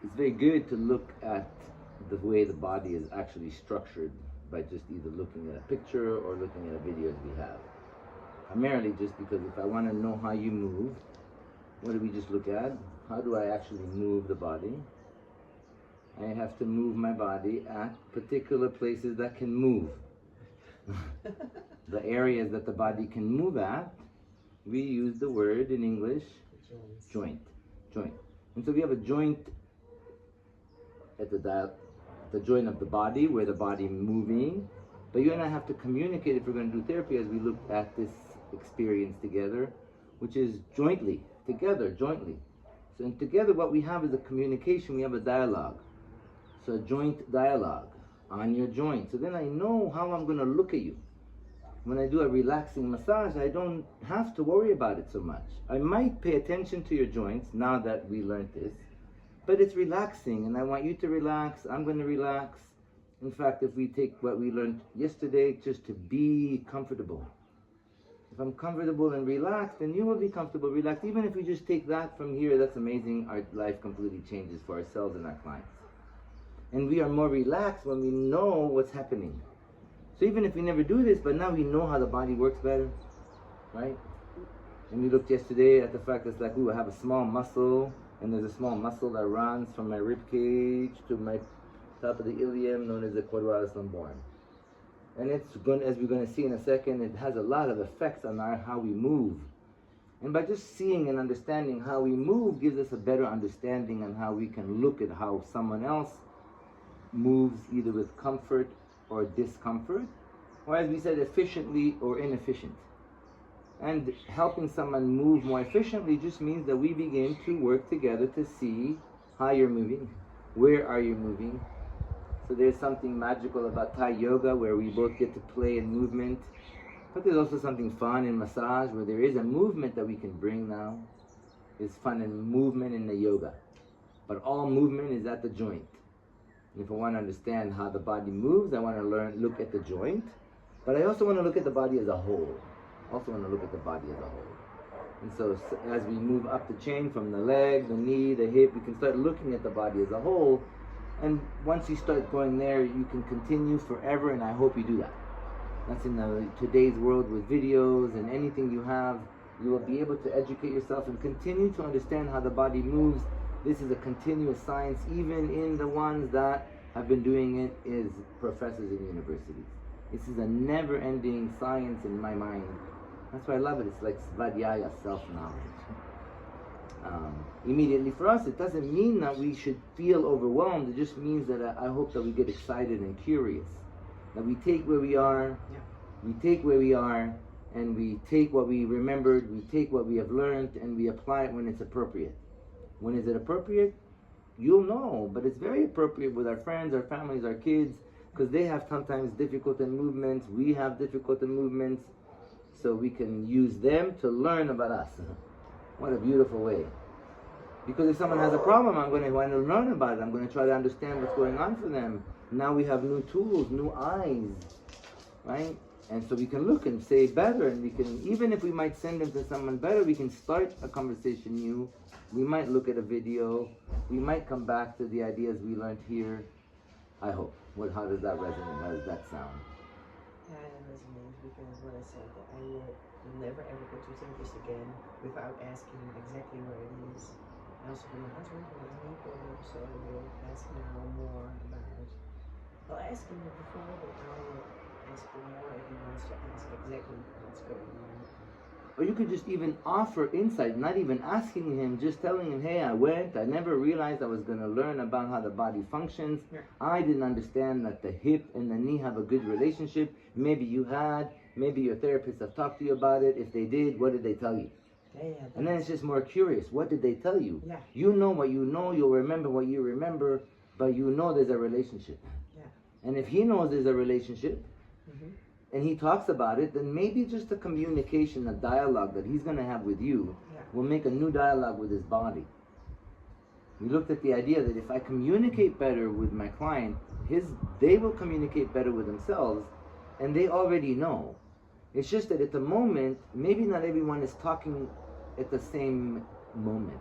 it's very good to look at the way the body is actually structured by just either looking at a picture or looking at a video as we have. Primarily just because if I want to know how you move, what do we just look at? How do I actually move the body? I have to move my body at particular places that can move. The areas that the body can move at, we use the word in English, joint. Joint. And so we have a joint at the joint of the body, where the body moving. But you and I have to communicate if we're going to do therapy as we look at this experience together, which is jointly, together, jointly. So in together what we have is a communication, we have a dialogue. So a joint dialogue on your joint. So then I know how I'm going to look at you. When I do a relaxing massage, I don't have to worry about it so much. I might pay attention to your joints now that we learned this, but it's relaxing and I want you to relax, I'm going to relax. In fact, if we take what we learned yesterday, just to be comfortable. If I'm comfortable and relaxed, then you will be comfortable, relaxed. Even if we just take that from here, that's amazing. Our life completely changes for ourselves and our clients. And we are more relaxed when we know what's happening. So even if we never do this, but now we know how the body works better, right? And we looked yesterday at the fact that it's like, ooh, I have a small muscle, and there's a small muscle that runs from my rib cage to my top of the ilium, known as the quadratus lumborum. And it's going, as we're going to see in a second, it has a lot of effects on how we move. And by just seeing and understanding how we move gives us a better understanding on how we can look at how someone else moves, either with comfort or discomfort, or as we said, efficiently or inefficient. And helping someone move more efficiently just means that we begin to work together to see how you're moving, where are you moving. So there's something magical about Thai yoga where we both get to play in movement, but there's also something fun in massage where there is a movement that we can bring now. There's fun in movement in the yoga, but all movement is at the joint. And if I want to understand how the body moves, I want to look at the joint, but I also want to look at the body as a whole. And so as we move up the chain from the leg, the knee, the hip, we can start looking at the body as a whole. And once you start going there, you can continue forever, and I hope you do that. That's in today's world with videos and anything you have, you will be able to educate yourself and continue to understand how the body moves. This is a continuous science, even in the ones that have been doing it as professors in universities. This is a never-ending science in my mind. That's why I love it. It's like svadhyaya, self-knowledge. Immediately for us, it doesn't mean that we should feel overwhelmed. It just means that I hope that we get excited and curious. That we take where we are, and we take what we remembered, we take what we have learned, and we apply it when it's appropriate. When is it appropriate? You'll know, but it's very appropriate with our friends, our families, our kids, because they have sometimes difficult in movements, we have difficult in movements, so we can use them to learn about us. What a beautiful way. Because if someone has a problem, I'm going to want to learn about it. I'm going to try to understand what's going on for them. Now we have new tools, new eyes, right? And so we can look and say better, and we can, even if we might send them to someone better, we can start a conversation new. We might look at a video. We might come back to the ideas we learned here. I hope. How does that resonate? How does that sound? Yeah, it resonates because when I said that I will never ever go to therapist again without asking exactly where it is. I also do my husband for example, so I will ask now more about. Well, asking it before, but now I will ask for more if he wants to ask exactly what's going on. Or you could just even offer insight, not even asking him, just telling him, hey, I never realized I was going to learn about how the body functions. Yeah. I didn't understand that the hip and the knee have a good relationship. Maybe you had, maybe your therapist have talked to you about it. If they did, what did they tell you? Yeah, and then it's just more curious. What did they tell you? Yeah. You know what you know, you'll remember what you remember, but you know there's a relationship. Yeah. And if he knows there's a relationship, and he talks about it, then maybe just a communication, a dialogue that he's going to have with you will make a new dialogue with his body. We looked at the idea that if I communicate better with my client, they will communicate better with themselves, and they already know. It's just that at the moment, maybe not everyone is talking at the same moment.